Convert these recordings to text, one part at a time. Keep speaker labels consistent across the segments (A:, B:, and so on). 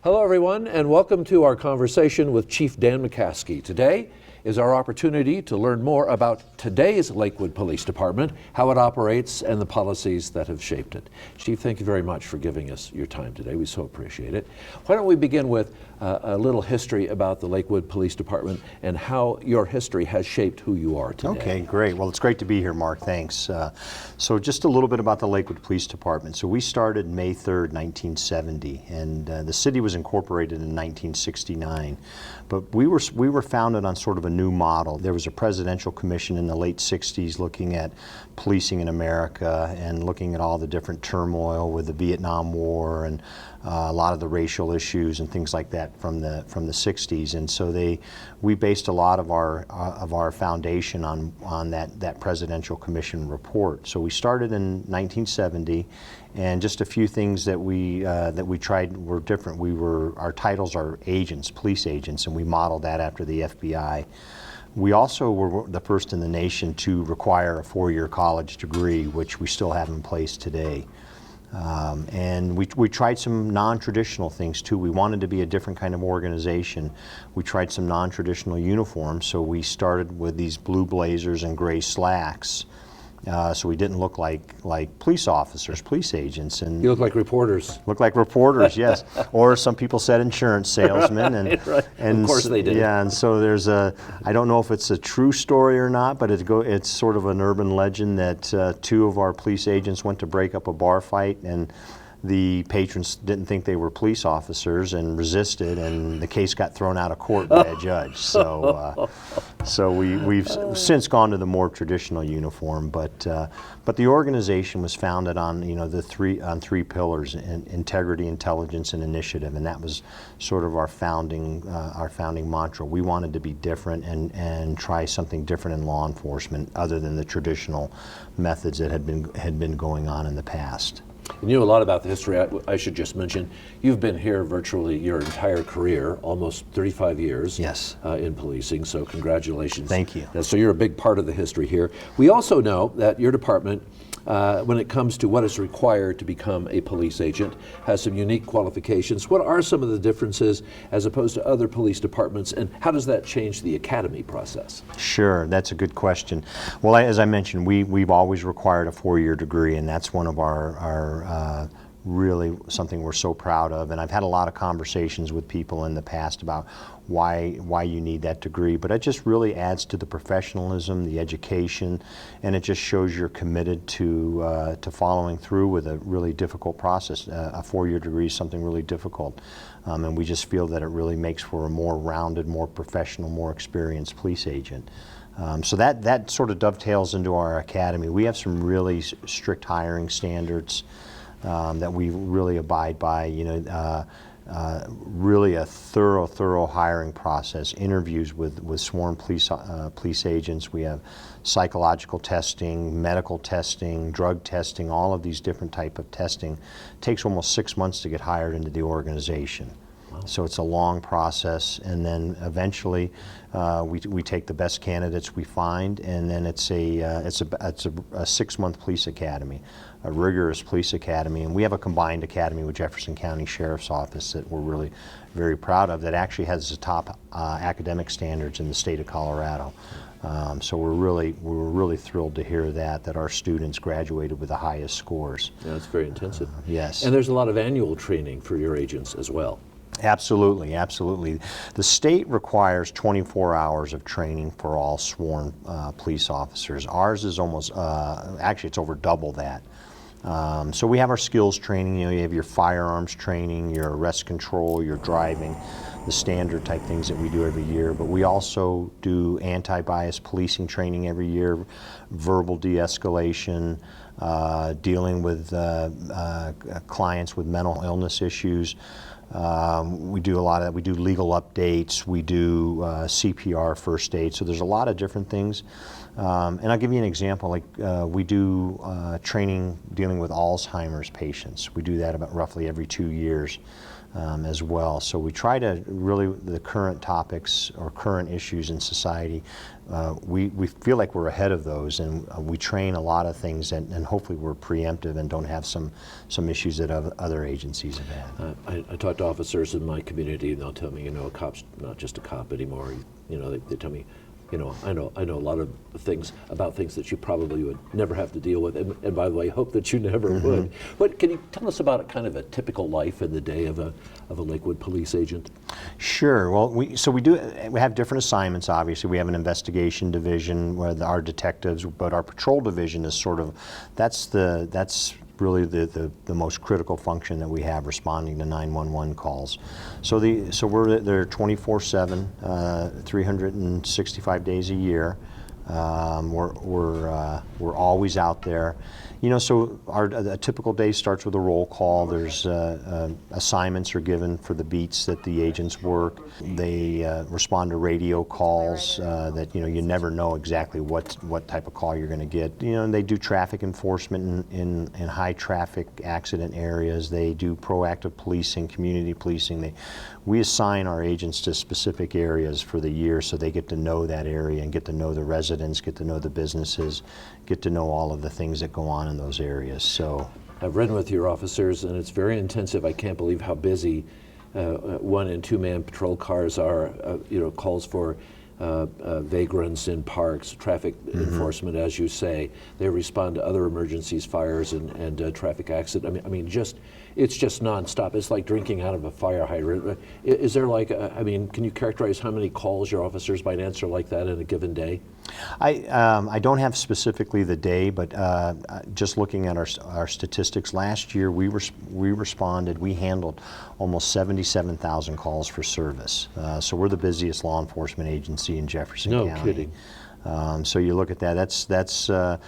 A: Hello, everyone, and welcome to our conversation with Chief Dan McCasky. Today is our opportunity to learn more about today's Lakewood Police Department, how it operates, and the policies that have shaped it. Chief, thank you very much for giving us your time today. We so appreciate it. Why don't we begin with a little history about the Lakewood Police Department and how your history has shaped who you are today.
B: Okay, great. Well, it's great to be here, Mark. Thanks. So just a little bit about the Lakewood Police Department. So we started May 3rd, 1970, and the city was incorporated in 1969. But we were founded on sort of a new model. There was a presidential commission in the late 60s looking at policing in America and looking at all the different turmoil with the Vietnam War and a lot of the racial issues and things like that from the 60s. And so we based a lot of our foundation on that presidential commission report. So we started in 1970. And just a few things that we tried were different. Our titles are agents, police agents, and we modeled that after the FBI. We also were the first in the nation to require a 4-year college degree, which we still have in place today. And we tried some non-traditional things too. We wanted to be a different kind of organization. We tried some non-traditional uniforms, so we started with these blue blazers and gray slacks. So we didn't look like police officers, police agents. And
A: you look like reporters.
B: Look like reporters, yes. Or some people said insurance salesmen. And,
A: right.
B: and
A: of course they did.
B: Yeah, and so I don't know if it's a true story or not, but it's sort of an urban legend that 2 of our police agents went to break up a bar fight, and the patrons didn't think they were police officers and resisted, and the case got thrown out of court by a judge. So, we've since gone to the more traditional uniform, but the organization was founded on on 3 pillars: integrity, intelligence, and initiative, and that was sort of our founding mantra. We wanted to be different and try something different in law enforcement other than the traditional methods that had been going on in the past.
A: You knew a lot about the history. I should just mention, you've been here virtually your entire career, almost 35 years.
B: Yes.
A: In policing, so congratulations.
B: Thank you.
A: So you're a big part of the history here. We also know that your department, when it comes to what is required to become a police agent, has some unique qualifications. What are some of the differences as opposed to other police departments, and how does that change the academy process?
B: Sure, that's a good question. Well, as I mentioned, we've always required a 4-year degree, and that's one of our really something we're so proud of. And I've had a lot of conversations with people in the past about why you need that degree, but it just really adds to the professionalism, the education, and it just shows you're committed to following through with a really difficult process. A 4-year degree is something really difficult, and we just feel that it really makes for a more rounded, more professional, more experienced police agent. So that sort of dovetails into our academy. We have some really strict hiring standards that we really abide by. Really a thorough hiring process. Interviews with sworn police agents. We have psychological testing, medical testing, drug testing. All of these different type of testing. It takes almost 6 months to get hired into the organization. So it's a long process, and then eventually we take the best candidates we find, and then it's a 6-month police academy, a rigorous police academy, and we have a combined academy with Jefferson County Sheriff's Office that we're really very proud of, that actually has the top academic standards in the state of Colorado. So we're really thrilled to hear that our students graduated with the highest scores.
A: Yeah, it's very intensive.
B: Yes.
A: And there's a lot of annual training for your agents as well.
B: Absolutely, absolutely. The state requires 24 hours of training for all sworn police officers. Ours is almost, actually it's over double that. So we have our skills training. You have your firearms training, your arrest control, your driving, the standard type things that we do every year. But we also do anti-bias policing training every year, verbal de-escalation, dealing with clients with mental illness issues. We do a lot of, we do legal updates, we do CPR, first aid, so there's a lot of different things. And I'll give you an example, like we do training dealing with Alzheimer's patients. We do that about roughly every 2 years. as well. So we try to really, the current topics or current issues in society, we feel like we're ahead of those, and we train a lot of things, and hopefully we're preemptive and don't have some issues that other agencies have had.
A: I talk to officers in my community, and they'll tell me, a cop's not just a cop anymore. They tell me, I know a lot of things about things that you probably would never have to deal with, and by the way, hope that you never would. But can you tell us about kind of a typical life in the day of a Lakewood police agent?
B: Sure. Well, we have different assignments. Obviously, we have an investigation division where our detectives, but our patrol division is that's really the most critical function that we have, responding to 911 calls. So we're there 24/7, 365 days a year. We're always out there. So a typical day starts with a roll call. There's assignments are given for the beats that the agents work. They respond to radio calls that you never know exactly what type of call you're going to get. And they do traffic enforcement in high traffic accident areas. They do proactive policing, community policing. We assign our agents to specific areas for the year, so they get to know that area and get to know the residents, get to know the businesses, get to know all of the things that go on in those areas. So
A: I've ridden with your officers, and it's very intensive. I can't believe how busy 1- and 2-man patrol cars are. Calls for vagrants in parks, traffic enforcement, as you say. They respond to other emergencies, fires and traffic accidents. It's just nonstop. It's like drinking out of a fire hydrant. Is there can you characterize how many calls your officers might answer like that in a given day?
B: I don't have specifically the day, but just looking at our statistics, last year we handled almost 77,000 calls for service. So we're the busiest law enforcement agency in Jefferson County.
A: No kidding.
B: So you look at that. That's I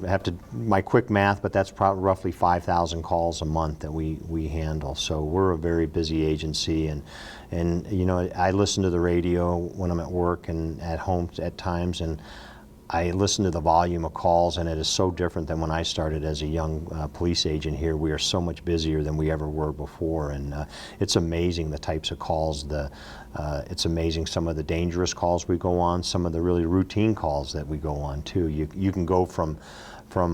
B: have to my quick math, but that's probably roughly 5,000 calls a month that we handle. So we're a very busy agency, and I listen to the radio when I'm at work and at home at times, and I listen to the volume of calls, and it is so different than when I started as a young police agent here. We are so much busier than we ever were before, and it's amazing the types of calls. It's amazing some of the dangerous calls we go on, some of the really routine calls that we go on too. You can go from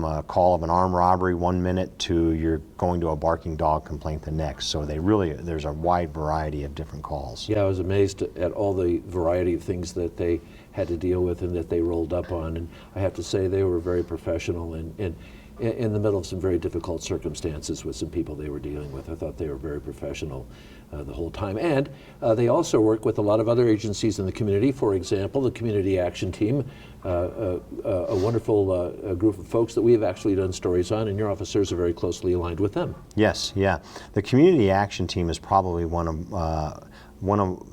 B: a call of an armed robbery 1 minute to you're going to a barking dog complaint the next. So there's a wide variety of different calls.
A: Yeah, I was amazed at all the variety of things that they had to deal with and that they rolled up on. And I have to say they were very professional and in the middle of some very difficult circumstances with some people they were dealing with. I thought they were very professional the whole time. And they also work with a lot of other agencies in the community. For example, the Community Action Team, a wonderful group of folks that we have actually done stories on, and your officers are very closely aligned with them.
B: Yes, yeah. The Community Action Team is probably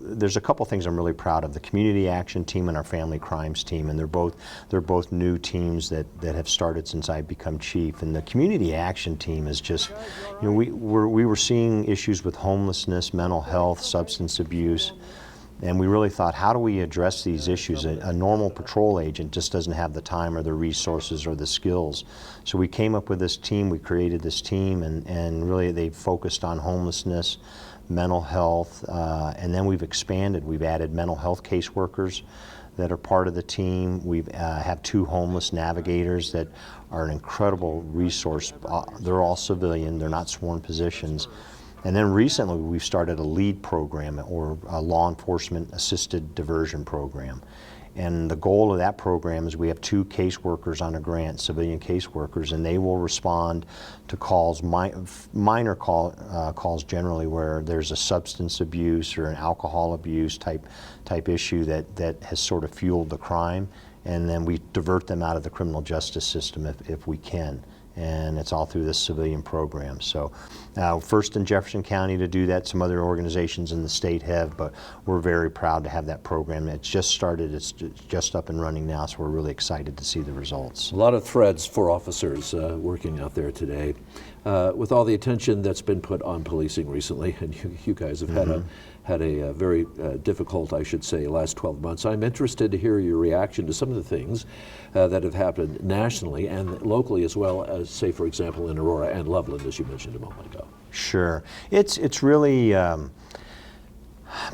B: there's a couple things I'm really proud of. The Community Action Team and our Family Crimes Team, and they're both new teams that have started since I've become chief. And the Community Action Team is just, we were seeing issues with homelessness, mental health, substance abuse, and we really thought, how do we address these issues? A normal patrol agent just doesn't have the time or the resources or the skills. So we came up with this team, we created this team, and really they focused on homelessness, mental health, and then we've expanded. We've added mental health caseworkers that are part of the team. We have 2 homeless navigators that are an incredible resource. They're all civilian, they're not sworn positions. And then recently we've started a LEAD program, or a law enforcement assisted diversion program. And the goal of that program is we have 2 caseworkers on a grant, civilian caseworkers, and they will respond to calls, minor calls generally, where there's a substance abuse or an alcohol abuse type issue that has sort of fueled the crime, and then we divert them out of the criminal justice system if we can. And it's all through this civilian program. So first in Jefferson County to do that. Some other organizations in the state have, but we're very proud to have that program. It's just started, it's just up and running now, so we're really excited to see the results.
A: A lot of threads for officers working out there today. With all the attention that's been put on policing recently, and you guys have had a very difficult, I should say, last 12 months. I'm interested to hear your reaction to some of the things that have happened nationally and locally, as well as, say, for example, in Aurora and Loveland, as you mentioned a moment ago.
B: Sure. It's really,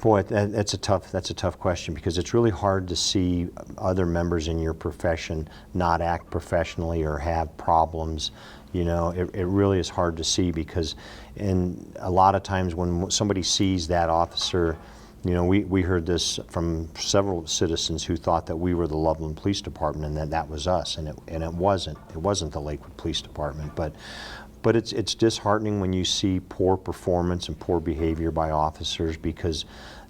B: boy, that's a tough question, because it's really hard to see other members in your profession not act professionally or have problems. You know, it really is hard to see, because in a lot of times when somebody sees that officer, you know, we heard this from several citizens who thought that we were the Loveland Police Department and that was us, and it wasn't. It wasn't the Lakewood Police Department, but it's disheartening when you see poor performance and poor behavior by officers, because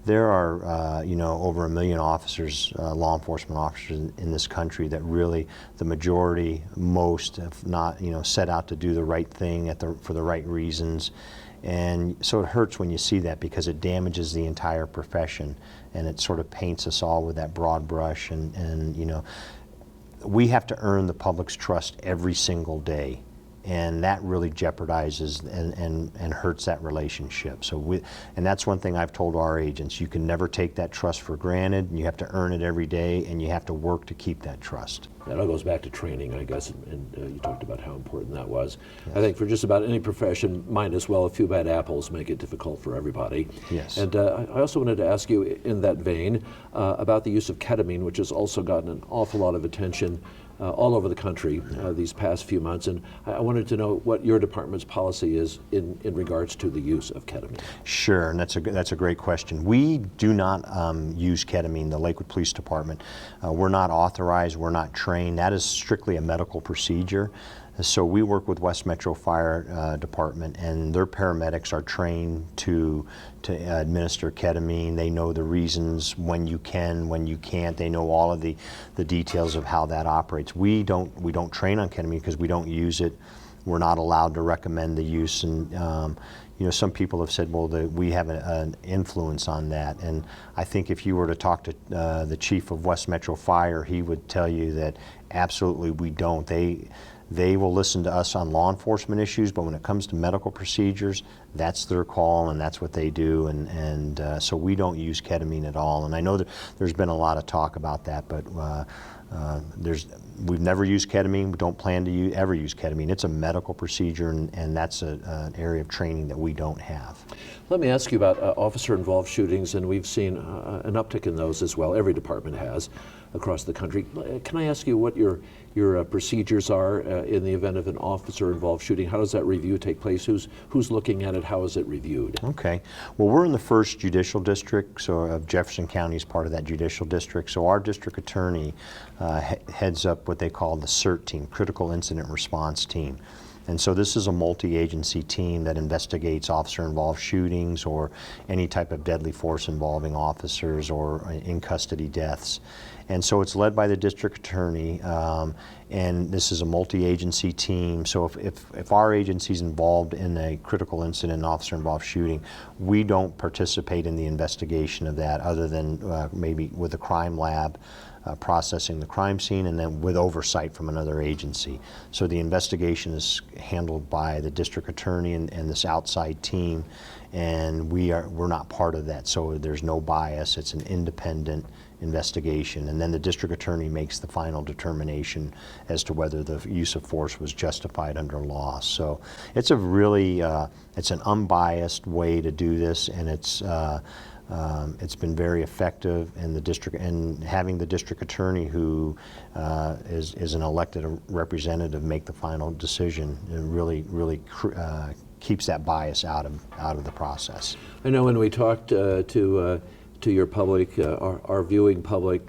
B: there are, you know, over 1 million officers, law enforcement officers in this country, that really, the majority, most have not, you know, set out to do the right thing for the right reasons. And so it hurts when you see that, because it damages the entire profession, and it sort of paints us all with that broad brush. And you know, we have to earn the public's trust every single day. And that really jeopardizes and hurts that relationship. So and that's one thing I've told our agents: you can never take that trust for granted, and you have to earn it every day, and you have to work to keep that trust.
A: That all goes back to training, I guess, and you talked about how important that was. Yes. I think for just about any profession, might as well a few bad apples make it difficult for everybody.
B: Yes.
A: And I also wanted to ask you, in that vein, about the use of ketamine, which has also gotten an awful lot of attention all over the country these past few months, and I wanted to know what your department's policy is in regards to the use of ketamine.
B: Sure, and that's a great question. We do not use ketamine, the Lakewood Police Department. We're not authorized, we're not trained. That is strictly a medical procedure. So we work with West Metro Fire Department, and their paramedics are trained to administer ketamine. They know the reasons when you can, when you can't. They know all of the details of how that operates. We don't train on ketamine because we don't use it. We're not allowed to recommend the use, and you know, some people have said, well, we have an influence on that. And I think if you were to talk to the chief of West Metro Fire, he would tell you that absolutely we don't. They will listen to us on law enforcement issues, but when it comes to medical procedures, that's their call, and that's what they do. And so we don't use ketamine at all. And I know that there's been a lot of talk about that, but we've never used ketamine. We don't plan to ever use ketamine. It's a medical procedure, and that's an area of training that we don't have.
A: Let me ask you about officer-involved shootings, and we've seen an uptick in those as well. Every department has across the country. Can I ask you what your procedures are in the event of an officer-involved shooting? How does that review take place? Who's looking at it? How is it reviewed?
B: Okay. Well, we're in the 1st Judicial District, so Jefferson County is part of that judicial district. So our district attorney heads up what they call the CIRT team, Critical Incident Response Team. And so this is a multi-agency team that investigates officer-involved shootings or any type of deadly force involving officers or in-custody deaths. And so it's led by the district attorney, and this is a multi-agency team. So if our agency's involved in a critical incident, officer-involved shooting, we don't participate in the investigation of that, other than maybe with the crime lab, processing the crime scene, and then with oversight from another agency. So the investigation is handled by the district attorney and this outside team, and we're not part of that. So there's no bias. It's an independent investigation, and then the district attorney makes the final determination as to whether the use of force was justified under law. So it's a really it's an unbiased way to do this, and it's been very effective, and having the district attorney who is an elected representative make the final decision, it really keeps that bias out of the process.
A: I know when we talked to your public, our viewing public,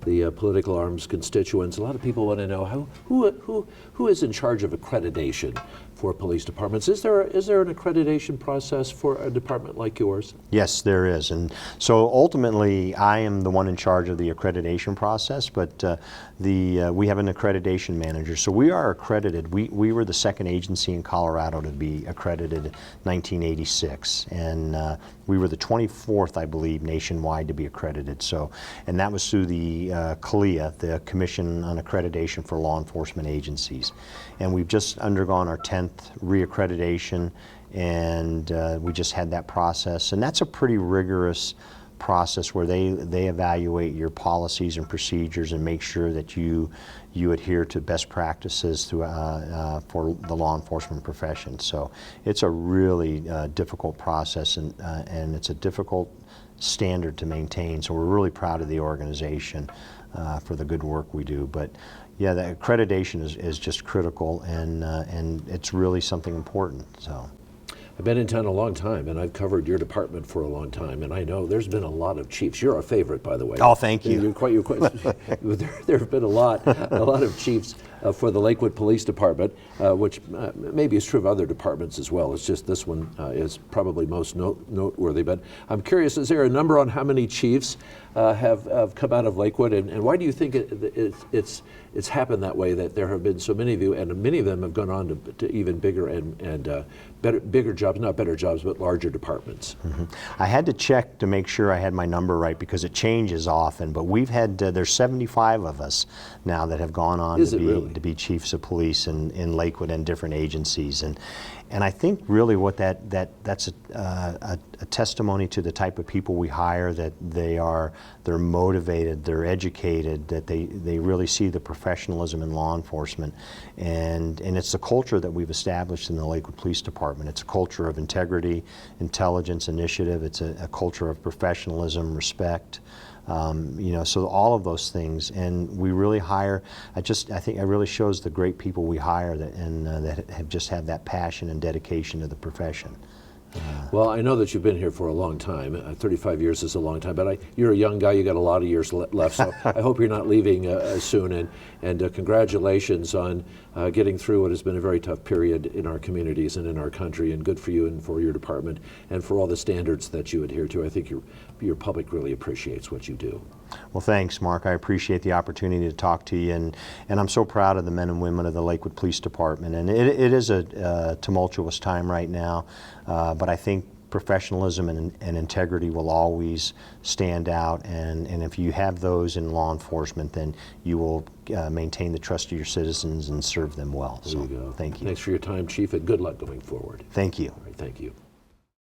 A: the political arms constituents, a lot of people want to know who is in charge of accreditation for police departments. Is there an accreditation process for a department like yours?
B: Yes, there is. And so ultimately, I am the one in charge of the accreditation process, but we have an accreditation manager. So we are accredited. We were the 2nd agency in Colorado to be accredited in 1986. And we were the 24th, I believe, nationwide to be accredited. So, and that was through the CLIA, the Commission on Accreditation for Law Enforcement Agencies. And we've just undergone our 10th reaccreditation, and we just had that process. And that's a pretty rigorous process where they evaluate your policies and procedures and make sure that you adhere to best practices for the law enforcement profession. So it's a really difficult process, and it's a difficult standard to maintain. So we're really proud of the organization for the good work we do. But yeah, the accreditation is just critical, and it's really something important. So.
A: I've been in town a long time, and I've covered your department for a long time, and I know there's been a lot of chiefs. You're a favorite, by the way.
B: Oh, thank you.
A: You're quite there have been a lot of chiefs for the Lakewood Police Department, which maybe is true of other departments as well. It's just this one is probably most noteworthy. But I'm curious, is there a number on how many chiefs have come out of Lakewood, and why do you think it's happened that way, that there have been so many of you, and many of them have gone on to even bigger and bigger jobs, not better jobs, but larger departments?
B: Mm-hmm. I had to check to make sure I had my number right, because it changes often, but we've had, there's 75 of us now that have gone on to be chiefs of police in Lakewood and different agencies. And I think really what that's a testimony to the type of people we hire, that they're motivated, they're educated, that they really see the professionalism in law enforcement, and it's the culture that we've established in the Lakewood Police Department. It's a culture of integrity, intelligence, initiative. It's a culture of professionalism, respect. So all of those things, and we really hire. I think it really shows the great people we hire that have just had that passion and dedication to the profession.
A: Well, I know that you've been here for a long time. 35 years is a long time, but you're a young guy. You got a lot of years left, so I hope you're not leaving soon. And congratulations on getting through what has been a very tough period in our communities and in our country. And good for you and for your department and for all the standards that you adhere to. I think your public really appreciates what you do.
B: Well, thanks, Mark. I appreciate the opportunity to talk to you, and I'm so proud of the men and women of the Lakewood Police Department. And it is a tumultuous time right now, but I think professionalism and integrity will always stand out, and if you have those in law enforcement, then you will maintain the trust of your citizens and serve them well.
A: There you go.
B: Thank you.
A: Thanks for your time, Chief, and good luck going forward.
B: Thank you.
A: All right, thank you.